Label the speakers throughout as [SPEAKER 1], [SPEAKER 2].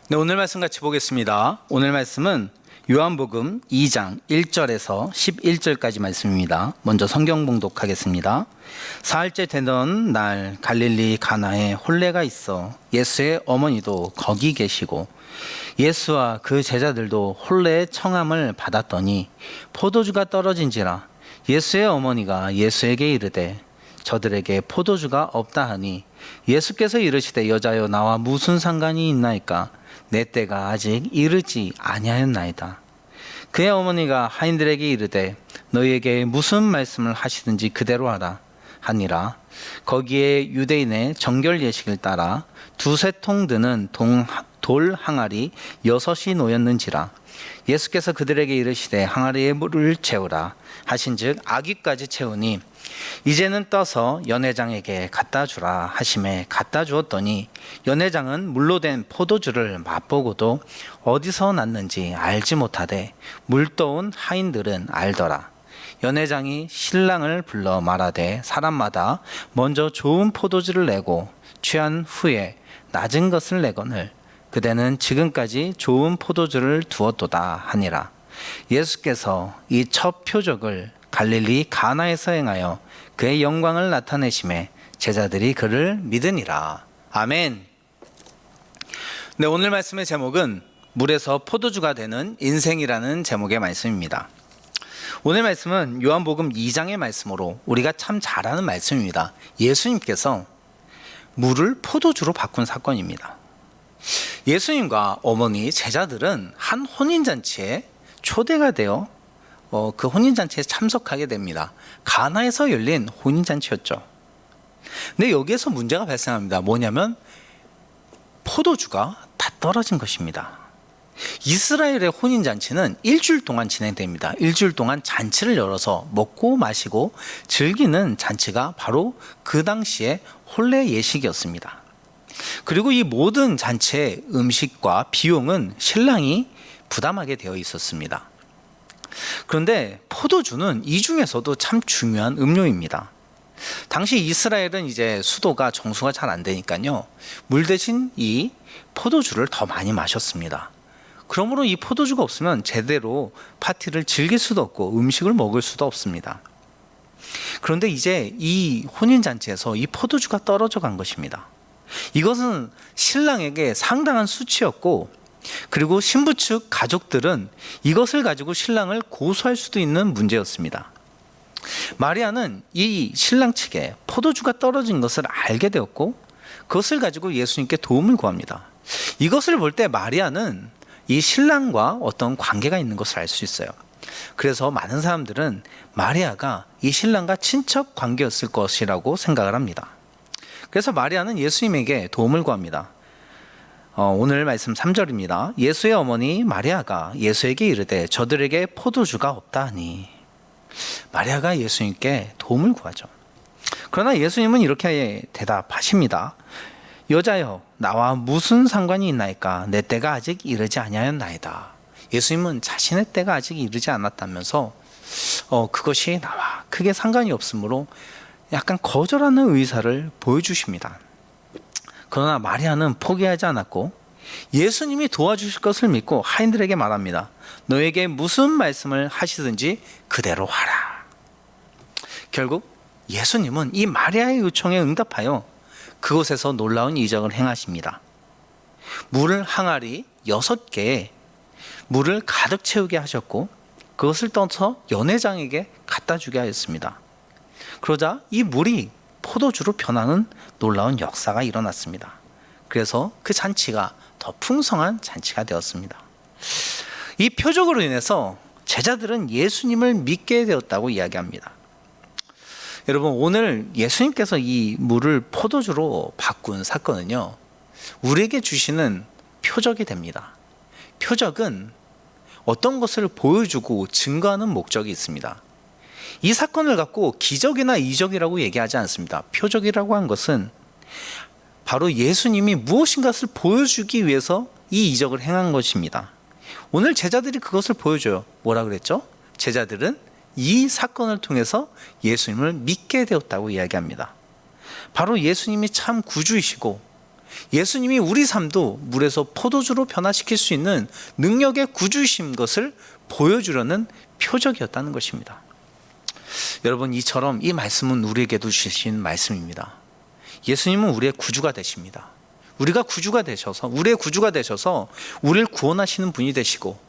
[SPEAKER 1] 네, 오늘 말씀 같이 보겠습니다. 오늘 말씀은 요한복음 2장 1절에서 11절까지 말씀입니다. 먼저 성경 봉독하겠습니다. 사흘째 되던 날 갈릴리 가나에 혼례가 있어 예수의 어머니도 거기 계시고 예수와 그 제자들도 혼례의 청함을 받았더니 포도주가 떨어진지라 예수의 어머니가 예수에게 이르되 저들에게 포도주가 없다 하니 예수께서 이르시되 여자여 나와 무슨 상관이 있나이까 내 때가 아직 이르지 아니하였나이다. 그의 어머니가 하인들에게 이르되 너희에게 무슨 말씀을 하시든지 그대로 하라 하니라. 거기에 유대인의 정결 예식을 따라 두세 통 드는 돌 항아리 6이 놓였는지라. 예수께서 그들에게 이르시되 항아리에 물을 채우라 하신즉 아귀까지 채우니 이제는 떠서 연회장에게 갖다 주라 하심에 갖다 주었더니 연회장은 물로 된 포도주를 맛보고도 어디서 났는지 알지 못하되 물 떠온 하인들은 알더라. 연회장이 신랑을 불러 말하되 사람마다 먼저 좋은 포도주를 내고 취한 후에 낮은 것을 내거늘 그대는 지금까지 좋은 포도주를 두었도다 하니라. 예수께서 이 첫 표적을 갈릴리 가나에서 행하여 그의 영광을 나타내심에 제자들이 그를 믿으니라. 아멘. 네, 오늘 말씀의 제목은 물에서 포도주가 되는 인생이라는 제목의 말씀입니다. 오늘 말씀은 요한복음 2장의 말씀으로 우리가 참 잘 아는 말씀입니다. 예수님께서 물을 포도주로 바꾼 사건입니다. 예수님과 어머니 제자들은 한 혼인잔치에 초대가 되어 그 혼인잔치에 참석하게 됩니다. 가나에서 열린 혼인잔치였죠. 근데 여기에서 문제가 발생합니다. 뭐냐면 포도주가 다 떨어진 것입니다. 이스라엘의 혼인잔치는 일주일 동안 진행됩니다. 일주일 동안 잔치를 열어서 먹고 마시고 즐기는 잔치가 바로 그 당시의 혼례 예식이었습니다. 그리고 이 모든 잔치의 음식과 비용은 신랑이 부담하게 되어 있었습니다. 그런데 포도주는 이 중에서도 참 중요한 음료입니다. 당시 이스라엘은 이제 수도가 정수가 잘 안 되니까요. 물 대신 이 포도주를 더 많이 마셨습니다. 그러므로 이 포도주가 없으면 제대로 파티를 즐길 수도 없고 음식을 먹을 수도 없습니다. 그런데 이제 이 혼인잔치에서 이 포도주가 떨어져 간 것입니다. 이것은 신랑에게 상당한 수치였고 그리고 신부 측 가족들은 이것을 가지고 신랑을 고소할 수도 있는 문제였습니다. 마리아는 이 신랑 측에 포도주가 떨어진 것을 알게 되었고 그것을 가지고 예수님께 도움을 구합니다. 이것을 볼 때 마리아는 이 신랑과 어떤 관계가 있는 것을 알 수 있어요. 그래서 많은 사람들은 마리아가 이 신랑과 친척 관계였을 것이라고 생각을 합니다. 그래서 마리아는 예수님에게 도움을 구합니다. 오늘 말씀 3절입니다. 예수의 어머니 마리아가 예수에게 이르되 저들에게 포도주가 없다 하니 마리아가 예수님께 도움을 구하죠. 그러나 예수님은 이렇게 대답하십니다. 여자여 나와 무슨 상관이 있나이까 내 때가 아직 이르지 아니하였나이다. 예수님은 자신의 때가 아직 이르지 않았다면서 그것이 나와 크게 상관이 없으므로 약간 거절하는 의사를 보여주십니다. 그러나 마리아는 포기하지 않았고 예수님이 도와주실 것을 믿고 하인들에게 말합니다. 너에게 무슨 말씀을 하시든지 그대로 하라. 결국 예수님은 이 마리아의 요청에 응답하여 그곳에서 놀라운 이적을 행하십니다. 물을 항아리 6개에 물을 가득 채우게 하셨고 그것을 떠서 연회장에게 갖다 주게 하였습니다. 그러자 이 물이 포도주로 변하는 놀라운 역사가 일어났습니다. 그래서 그 잔치가 더 풍성한 잔치가 되었습니다. 이 표적으로 인해서 제자들은 예수님을 믿게 되었다고 이야기합니다. 여러분, 오늘 예수님께서 이 물을 포도주로 바꾼 사건은요, 우리에게 주시는 표적이 됩니다. 표적은 어떤 것을 보여주고 증거하는 목적이 있습니다. 이 사건을 갖고 기적이나 이적이라고 얘기하지 않습니다. 표적이라고 한 것은 바로 예수님이 무엇인가를 보여주기 위해서 이 이적을 행한 것입니다. 오늘 제자들이 그것을 보여줘요. 뭐라 그랬죠? 제자들은 이 사건을 통해서 예수님을 믿게 되었다고 이야기합니다. 바로 예수님이 참 구주이시고 예수님이 우리 삶도 물에서 포도주로 변화시킬 수 있는 능력의 구주이신 것을 보여주려는 표적이었다는 것입니다. 여러분, 이처럼 이 말씀은 우리에게도 주신 말씀입니다. 예수님은 우리의 구주가 되십니다. 우리의 구주가 되셔서 우리를 구원하시는 분이 되시고,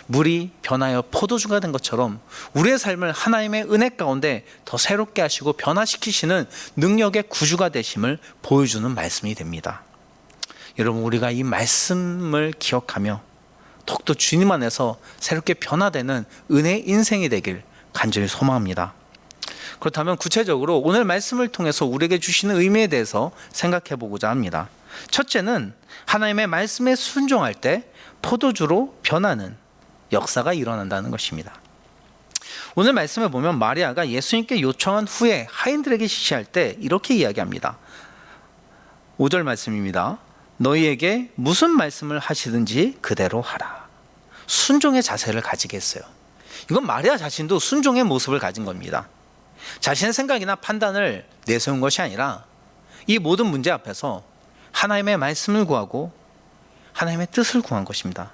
[SPEAKER 1] 물이 변하여 포도주가 된 것처럼 우리의 삶을 하나님의 은혜 가운데 더 새롭게 하시고 변화시키시는 능력의 구주가 되심을 보여주는 말씀이 됩니다. 여러분, 우리가 이 말씀을 기억하며 더욱더 주님 안에서 새롭게 변화되는 은혜의 인생이 되길 간절히 소망합니다. 그렇다면 구체적으로 오늘 말씀을 통해서 우리에게 주시는 의미에 대해서 생각해 보고자 합니다. 첫째는 하나님의 말씀에 순종할 때 포도주로 변하는 역사가 일어난다는 것입니다. 오늘 말씀을 보면 마리아가 예수님께 요청한 후에 하인들에게 지시할 때 이렇게 이야기합니다. 5절 말씀입니다. 너희에게 무슨 말씀을 하시든지 그대로 하라. 순종의 자세를 가지게 했어요. 이건 마리아 자신도 순종의 모습을 가진 겁니다. 자신의 생각이나 판단을 내세운 것이 아니라 이 모든 문제 앞에서 하나님의 말씀을 구하고 하나님의 뜻을 구한 것입니다.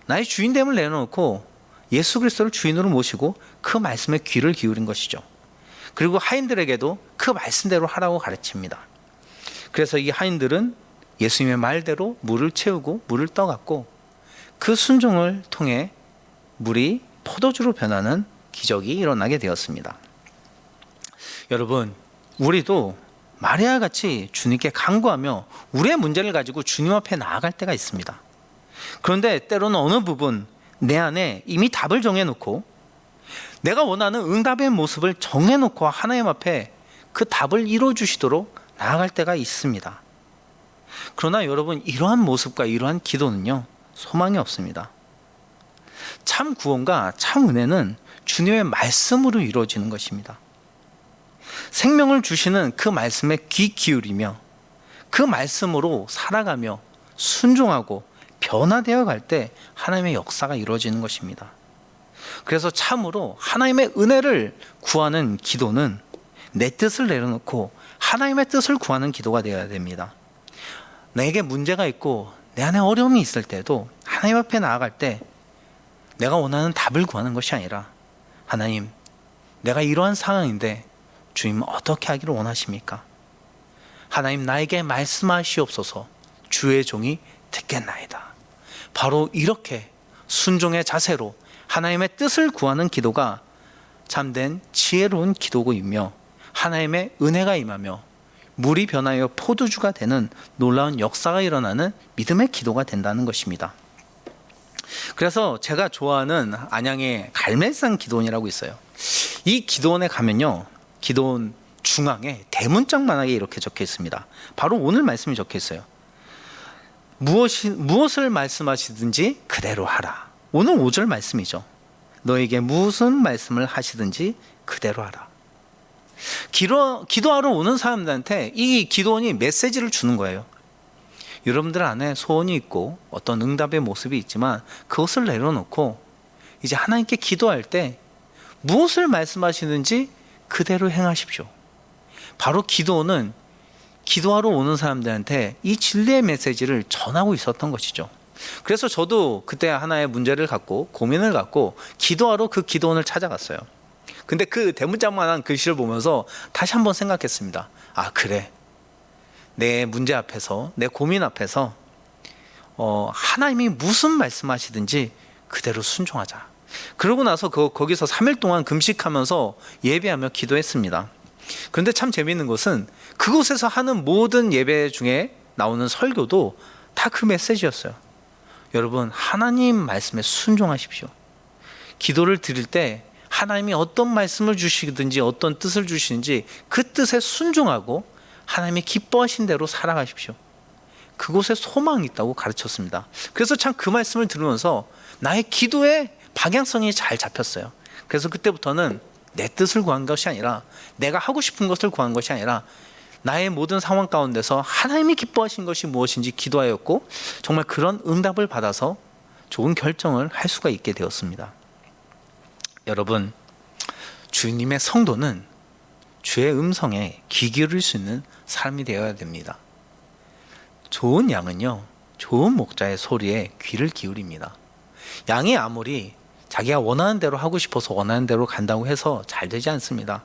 [SPEAKER 1] 나의 주인됨을 내려놓고 예수 그리스도를 주인으로 모시고 그 말씀에 귀를 기울인 것이죠. 그리고 하인들에게도 그 말씀대로 하라고 가르칩니다. 그래서 이 하인들은 예수님의 말대로 물을 채우고 물을 떠갔고, 그 순종을 통해 물이 포도주로 변하는 기적이 일어나게 되었습니다. 여러분, 우리도 마리아와 같이 주님께 간구하며 우리의 문제를 가지고 주님 앞에 나아갈 때가 있습니다. 그런데 때로는 어느 부분 내 안에 이미 답을 정해놓고 내가 원하는 응답의 모습을 정해놓고 하나님 앞에 그 답을 이루어주시도록 나아갈 때가 있습니다. 그러나 여러분, 이러한 모습과 이러한 기도는요, 소망이 없습니다. 참 구원과 참 은혜는 주님의 말씀으로 이루어지는 것입니다. 생명을 주시는 그 말씀에 귀 기울이며 그 말씀으로 살아가며 순종하고 변화되어 갈 때 하나님의 역사가 이루어지는 것입니다. 그래서 참으로 하나님의 은혜를 구하는 기도는 내 뜻을 내려놓고 하나님의 뜻을 구하는 기도가 되어야 됩니다. 내게 문제가 있고 내 안에 어려움이 있을 때도 하나님 앞에 나아갈 때 내가 원하는 답을 구하는 것이 아니라, 하나님, 내가 이러한 상황인데 주님 어떻게 하기를 원하십니까? 하나님, 나에게 말씀하시옵소서. 주의 종이 듣겠나이다. 바로 이렇게 순종의 자세로 하나님의 뜻을 구하는 기도가 참된 지혜로운 기도이며 하나님의 은혜가 임하며 물이 변하여 포도주가 되는 놀라운 역사가 일어나는 믿음의 기도가 된다는 것입니다. 그래서 제가 좋아하는 안양의 갈멜산 기도원이라고 있어요. 이 기도원에 가면요, 기도원 중앙에 대문짝만하게 이렇게 적혀 있습니다. 바로 오늘 말씀이 적혀 있어요. 무엇을 말씀하시든지 그대로 하라. 오늘 5절 말씀이죠. 너에게 무슨 말씀을 하시든지 그대로 하라. 기도하러 오는 사람들한테 이 기도원이 메시지를 주는 거예요. 여러분들 안에 소원이 있고 어떤 응답의 모습이 있지만 그것을 내려놓고 이제 하나님께 기도할 때 무엇을 말씀하시는지 그대로 행하십시오. 바로 기도원은 기도하러 오는 사람들한테 이 진리의 메시지를 전하고 있었던 것이죠. 그래서 저도 그때 하나의 문제를 갖고 고민을 갖고 기도하러 그 기도원을 찾아갔어요. 근데 그 대문짝만한 글씨를 보면서 다시 한번 생각했습니다. 아, 그래, 내 문제 앞에서, 내 고민 앞에서 하나님이 무슨 말씀하시든지 그대로 순종하자. 그러고 나서 거기서 3일 동안 금식하면서 예배하며 기도했습니다. 그런데 참 재미있는 것은 그곳에서 하는 모든 예배 중에 나오는 설교도 다 그 메시지였어요. 여러분, 하나님 말씀에 순종하십시오. 기도를 드릴 때 하나님이 어떤 말씀을 주시든지 어떤 뜻을 주시는지 그 뜻에 순종하고 하나님이 기뻐하신 대로 살아가십시오. 그곳에 소망이 있다고 가르쳤습니다. 그래서 참 그 말씀을 들으면서 나의 기도의 방향성이 잘 잡혔어요. 그래서 그때부터는 내 뜻을 구한 것이 아니라, 내가 하고 싶은 것을 구한 것이 아니라 나의 모든 상황 가운데서 하나님이 기뻐하신 것이 무엇인지 기도하였고, 정말 그런 응답을 받아서 좋은 결정을 할 수가 있게 되었습니다. 여러분, 주님의 성도는 주의 음성에 귀 기울일 수 있는 삶이 되어야 됩니다. 좋은 양은요, 좋은 목자의 소리에 귀를 기울입니다. 양이 아무리 자기가 원하는 대로 하고 싶어서 원하는 대로 간다고 해서 잘 되지 않습니다.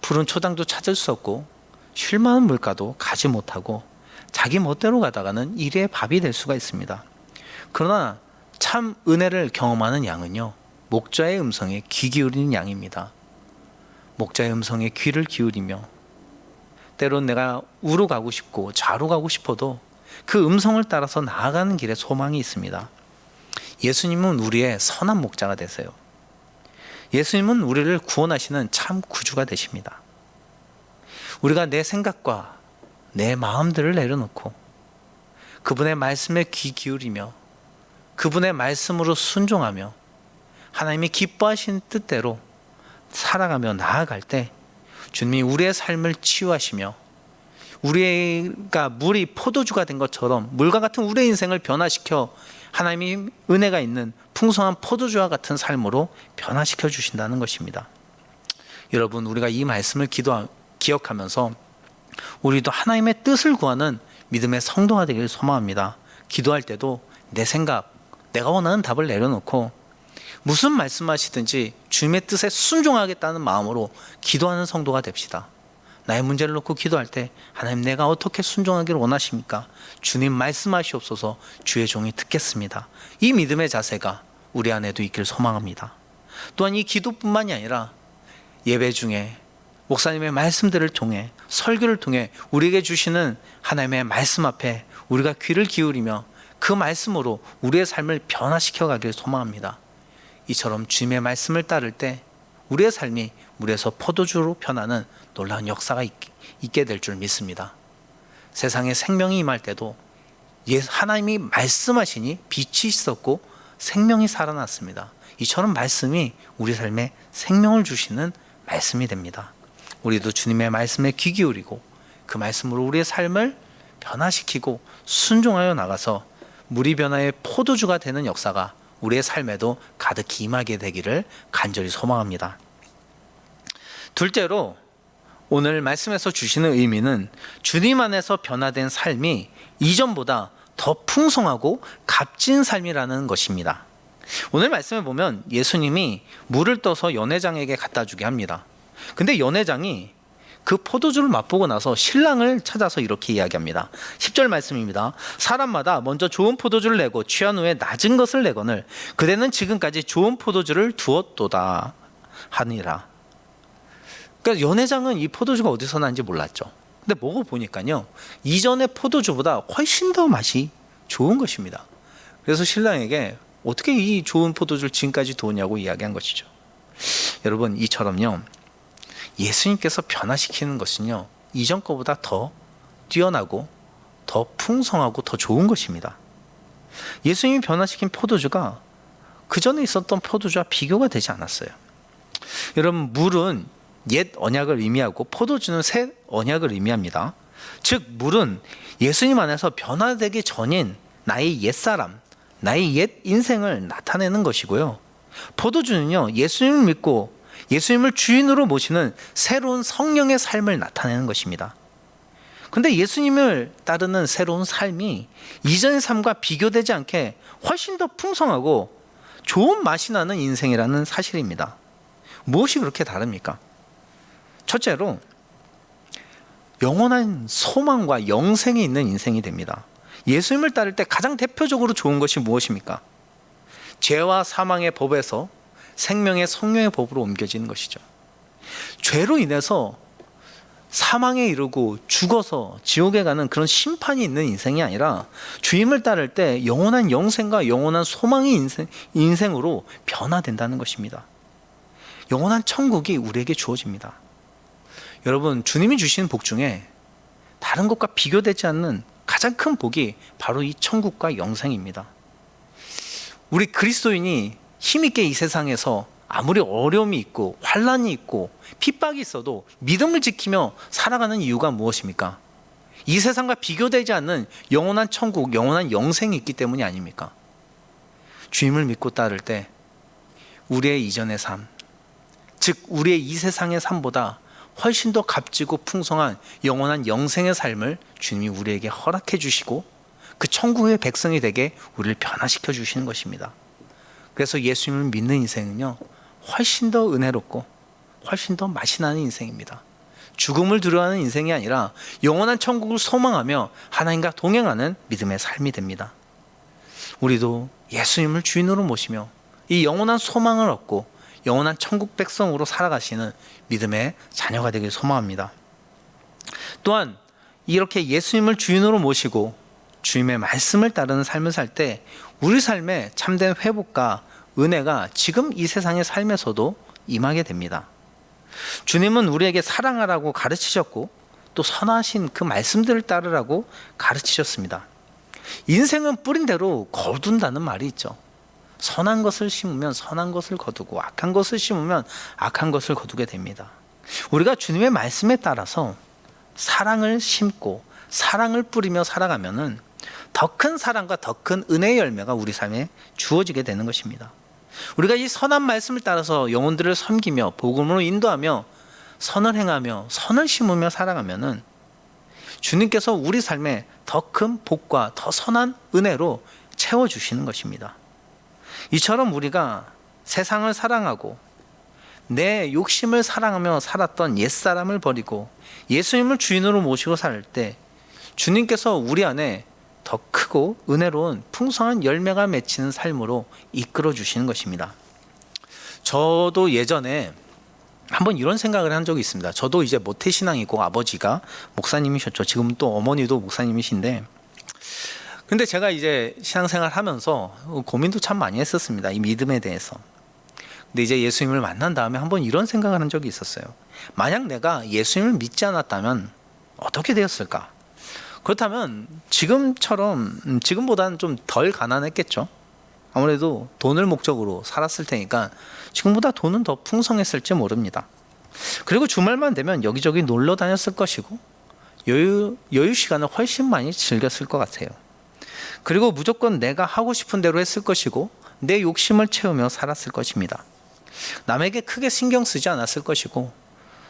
[SPEAKER 1] 푸른 초당도 찾을 수 없고 쉴 만한 물가도 가지 못하고 자기 멋대로 가다가는 이리의 밥이 될 수가 있습니다. 그러나 참 은혜를 경험하는 양은요, 목자의 음성에 귀 기울이는 양입니다. 목자의 음성에 귀를 기울이며 때론 내가 우로 가고 싶고 좌로 가고 싶어도 그 음성을 따라서 나아가는 길에 소망이 있습니다. 예수님은 우리의 선한 목자가 되세요. 예수님은 우리를 구원하시는 참 구주가 되십니다. 우리가 내 생각과 내 마음들을 내려놓고 그분의 말씀에 귀 기울이며 그분의 말씀으로 순종하며 하나님이 기뻐하신 뜻대로 살아가며 나아갈 때 주님이 우리의 삶을 치유하시며 우리가 물이 포도주가 된 것처럼 물과 같은 우리의 인생을 변화시켜 하나님이 은혜가 있는 풍성한 포도주와 같은 삶으로 변화시켜 주신다는 것입니다. 여러분, 우리가 이 말씀을 기억하면서 우리도 하나님의 뜻을 구하는 믿음의 성도가 되기를 소망합니다. 기도할 때도 내 생각, 내가 원하는 답을 내려놓고 무슨 말씀하시든지 주님의 뜻에 순종하겠다는 마음으로 기도하는 성도가 됩시다. 나의 문제를 놓고 기도할 때 하나님, 내가 어떻게 순종하기를 원하십니까? 주님 말씀하시옵소서. 주의 종이 듣겠습니다. 이 믿음의 자세가 우리 안에도 있기를 소망합니다. 또한 이 기도뿐만이 아니라 예배 중에 목사님의 말씀들을 통해 설교를 통해 우리에게 주시는 하나님의 말씀 앞에 우리가 귀를 기울이며 그 말씀으로 우리의 삶을 변화시켜 가기를 소망합니다. 이처럼 주님의 말씀을 따를 때 우리의 삶이 물에서 포도주로 변하는 놀라운 역사가 있게 될 줄 믿습니다. 세상에 생명이 임할 때도 하나님이 말씀하시니 빛이 있었고 생명이 살아났습니다. 이처럼 말씀이 우리 삶에 생명을 주시는 말씀이 됩니다. 우리도 주님의 말씀에 귀 기울이고 그 말씀으로 우리의 삶을 변화시키고 순종하여 나가서 물이 변화의 포도주가 되는 역사가 우리의 삶에도 가득히 임하게 되기를 간절히 소망합니다. 둘째로 오늘 말씀에서 주시는 의미는 주님 안에서 변화된 삶이 이전보다 더 풍성하고 값진 삶이라는 것입니다. 오늘 말씀을 보면 예수님이 물을 떠서 연회장에게 갖다 주게 합니다. 근데 연회장이 그 포도주를 맛보고 나서 신랑을 찾아서 이렇게 이야기합니다. 10절 말씀입니다. 사람마다 먼저 좋은 포도주를 내고 취한 후에 낮은 것을 내거늘 그대는 지금까지 좋은 포도주를 두었도다 하니라. 그러니까 연회장은 이 포도주가 어디서 나는지 몰랐죠. 근데 먹어보니까요, 이전의 포도주보다 훨씬 더 맛이 좋은 것입니다. 그래서 신랑에게 어떻게 이 좋은 포도주를 지금까지 두었냐고 이야기한 것이죠. 여러분, 이처럼요, 예수님께서 변화시키는 것은요, 이전 것보다 더 뛰어나고 더 풍성하고 더 좋은 것입니다. 예수님이 변화시킨 포도주가 그 전에 있었던 포도주와 비교가 되지 않았어요. 여러분, 물은 옛 언약을 의미하고 포도주는 새 언약을 의미합니다. 즉 물은 예수님 안에서 변화되기 전인 나의 옛사람, 나의 옛 인생을 나타내는 것이고요, 포도주는요, 예수님을 믿고 예수님을 주인으로 모시는 새로운 성령의 삶을 나타내는 것입니다. 그런데 예수님을 따르는 새로운 삶이 이전의 삶과 비교되지 않게 훨씬 더 풍성하고 좋은 맛이 나는 인생이라는 사실입니다. 무엇이 그렇게 다릅니까? 첫째로 영원한 소망과 영생이 있는 인생이 됩니다. 예수님을 따를 때 가장 대표적으로 좋은 것이 무엇입니까? 죄와 사망의 법에서 생명의 성령의 법으로 옮겨지는 것이죠. 죄로 인해서 사망에 이르고 죽어서 지옥에 가는 그런 심판이 있는 인생이 아니라 주님을 따를 때 영원한 영생과 영원한 소망의 인생으로 변화된다는 것입니다. 영원한 천국이 우리에게 주어집니다. 여러분, 주님이 주시는 복 중에 다른 것과 비교되지 않는 가장 큰 복이 바로 이 천국과 영생입니다. 우리 그리스도인이 힘있게 이 세상에서 아무리 어려움이 있고 환난이 있고 핍박이 있어도 믿음을 지키며 살아가는 이유가 무엇입니까? 이 세상과 비교되지 않는 영원한 천국, 영원한 영생이 있기 때문이 아닙니까? 주님을 믿고 따를 때 우리의 이전의 삶, 즉 우리의 이 세상의 삶보다 훨씬 더 값지고 풍성한 영원한 영생의 삶을 주님이 우리에게 허락해 주시고 그 천국의 백성이 되게 우리를 변화시켜 주시는 것입니다. 그래서 예수님을 믿는 인생은요, 훨씬 더 은혜롭고 훨씬 더 맛이 나는 인생입니다. 죽음을 두려워하는 인생이 아니라 영원한 천국을 소망하며 하나님과 동행하는 믿음의 삶이 됩니다. 우리도 예수님을 주인으로 모시며 이 영원한 소망을 얻고 영원한 천국 백성으로 살아가시는 믿음의 자녀가 되길 소망합니다. 또한 이렇게 예수님을 주인으로 모시고 주님의 말씀을 따르는 삶을 살 때 우리 삶에 참된 회복과 은혜가 지금 이 세상의 삶에서도 임하게 됩니다. 주님은 우리에게 사랑하라고 가르치셨고 또 선하신 그 말씀들을 따르라고 가르치셨습니다. 인생은 뿌린 대로 거둔다는 말이 있죠. 선한 것을 심으면 선한 것을 거두고 악한 것을 심으면 악한 것을 거두게 됩니다. 우리가 주님의 말씀에 따라서 사랑을 심고 사랑을 뿌리며 살아가면은 더 큰 사랑과 더 큰 은혜의 열매가 우리 삶에 주어지게 되는 것입니다. 우리가 이 선한 말씀을 따라서 영혼들을 섬기며 복음으로 인도하며 선을 행하며 선을 심으며 살아가면은 주님께서 우리 삶에 더 큰 복과 더 선한 은혜로 채워주시는 것입니다. 이처럼 우리가 세상을 사랑하고 내 욕심을 사랑하며 살았던 옛사람을 버리고 예수님을 주인으로 모시고 살 때 주님께서 우리 안에 더 크고 은혜로운 풍성한 열매가 맺히는 삶으로 이끌어 주시는 것입니다. 저도 예전에 한번 이런 생각을 한 적이 있습니다. 저도 이제 모태신앙이고 아버지가 목사님이셨죠. 지금 또 어머니도 목사님이신데, 근데 제가 이제 신앙생활 하면서 고민도 참 많이 했었습니다. 이 믿음에 대해서. 근데 이제 예수님을 만난 다음에 한번 이런 생각을 한 적이 있었어요. 만약 내가 예수님을 믿지 않았다면 어떻게 되었을까? 그렇다면 지금보다는 좀 덜 가난했겠죠. 아무래도 돈을 목적으로 살았을 테니까 지금보다 돈은 더 풍성했을지 모릅니다. 그리고 주말만 되면 여기저기 놀러 다녔을 것이고 여유 시간을 훨씬 많이 즐겼을 것 같아요. 그리고 무조건 내가 하고 싶은 대로 했을 것이고 내 욕심을 채우며 살았을 것입니다. 남에게 크게 신경 쓰지 않았을 것이고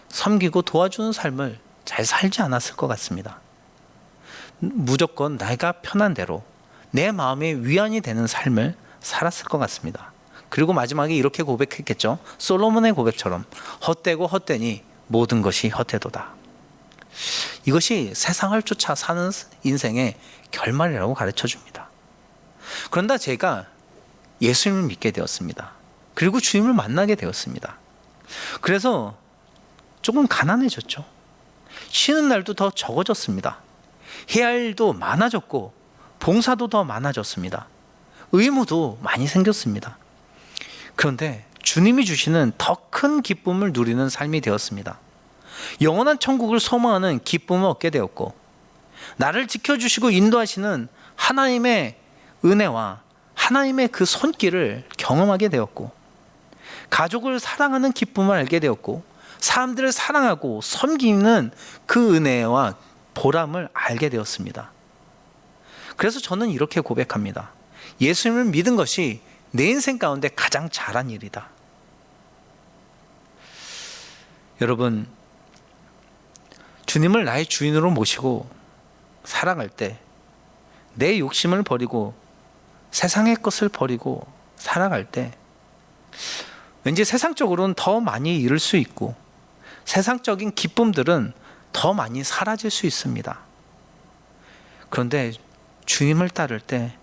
[SPEAKER 1] 섬기고 도와주는 삶을 잘 살지 않았을 것 같습니다. 무조건 내가 편한 대로 내 마음에 위안이 되는 삶을 살았을 것 같습니다. 그리고 마지막에 이렇게 고백했겠죠. 솔로몬의 고백처럼 헛되고 헛되니 모든 것이 헛되도다. 이것이 세상을 쫓아 사는 인생의 결말이라고 가르쳐 줍니다. 그런데 제가 예수님을 믿게 되었습니다. 그리고 주님을 만나게 되었습니다. 그래서 조금 가난해졌죠. 쉬는 날도 더 적어졌습니다. 해야 할 일도 많아졌고 봉사도 더 많아졌습니다. 의무도 많이 생겼습니다. 그런데 주님이 주시는 더 큰 기쁨을 누리는 삶이 되었습니다. 영원한 천국을 소망하는 기쁨을 얻게 되었고 나를 지켜주시고 인도하시는 하나님의 은혜와 하나님의 그 손길을 경험하게 되었고 가족을 사랑하는 기쁨을 알게 되었고 사람들을 사랑하고 섬기는 그 은혜와 보람을 알게 되었습니다. 그래서 저는 이렇게 고백합니다. 예수님을 믿은 것이 내 인생 가운데 가장 잘한 일이다. 여러분, 주님을 나의 주인으로 모시고 살아갈 때 내 욕심을 버리고 세상의 것을 버리고 살아갈 때 왠지 세상적으로는 더 많이 잃을 수 있고 세상적인 기쁨들은 더 많이 사라질 수 있습니다. 그런데 주님을 따를 때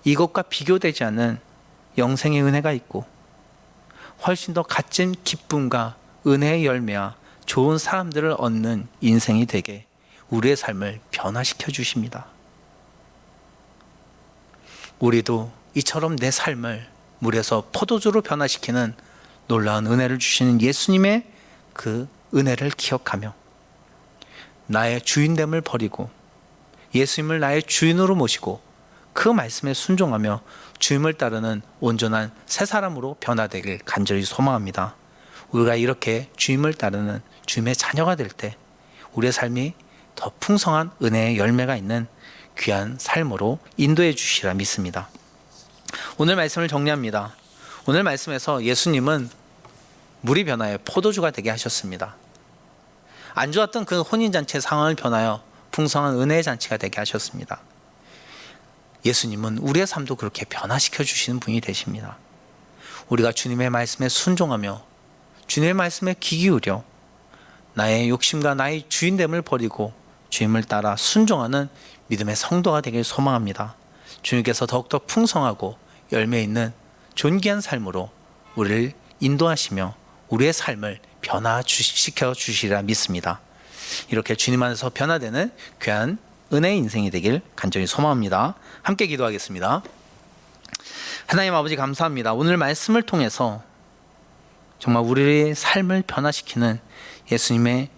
[SPEAKER 1] 이것과 비교되지 않는 영생의 은혜가 있고 훨씬 더 값진 기쁨과 은혜의 열매와 좋은 사람들을 얻는 인생이 되게 우리의 삶을 변화시켜 주십니다. 우리도 이처럼 내 삶을 물에서 포도주로 변화시키는 놀라운 은혜를 주시는 예수님의 그 은혜를 기억하며 나의 주인됨을 버리고 예수님을 나의 주인으로 모시고 그 말씀에 순종하며 주님을 따르는 온전한 새 사람으로 변화되길 간절히 소망합니다. 우리가 이렇게 주님을 따르는 주님의 자녀가 될 때 우리의 삶이 더 풍성한 은혜의 열매가 있는 귀한 삶으로 인도해 주시리라 믿습니다. 오늘 말씀을 정리합니다. 오늘 말씀에서 예수님은 물이 변하여 포도주가 되게 하셨습니다. 안 좋았던 그 혼인잔치의 상황을 변하여 풍성한 은혜의 잔치가 되게 하셨습니다. 예수님은 우리의 삶도 그렇게 변화시켜 주시는 분이 되십니다. 우리가 주님의 말씀에 순종하며 주님의 말씀에 귀 기울여 나의 욕심과 나의 주인됨을 버리고 주님을 따라 순종하는 믿음의 성도가 되길 소망합니다. 주님께서 더욱더 풍성하고 열매 있는 존귀한 삶으로 우리를 인도하시며 우리의 삶을 변화시켜 주시리라 믿습니다. 이렇게 주님 안에서 변화되는 귀한 은혜의 인생이 되길 간절히 소망합니다. 함께 기도하겠습니다. 하나님 아버지 감사합니다. 오늘 말씀을 통해서 정말 우리의 삶을 변화시키는 예수님의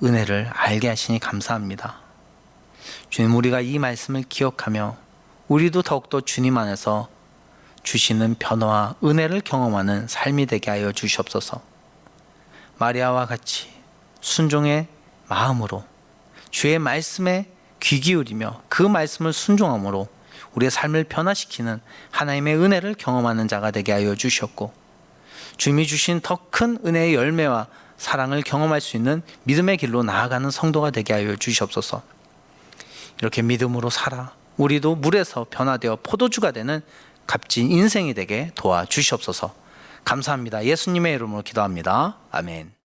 [SPEAKER 1] 은혜를 알게 하시니 감사합니다. 주님, 우리가 이 말씀을 기억하며 우리도 더욱더 주님 안에서 주시는 변화와 은혜를 경험하는 삶이 되게 하여 주시옵소서. 마리아와 같이 순종의 마음으로 주의 말씀에 귀 기울이며 그 말씀을 순종함으로 우리의 삶을 변화시키는 하나님의 은혜를 경험하는 자가 되게 하여 주셨고, 주님이 주신 더 큰 은혜의 열매와 사랑을 경험할 수 있는 믿음의 길로 나아가는 성도가 되게 하여 주시옵소서. 이렇게 믿음으로 살아 우리도 물에서 변화되어 포도주가 되는 값진 인생이 되게 도와주시옵소서. 감사합니다. 예수님의 이름으로 기도합니다. 아멘.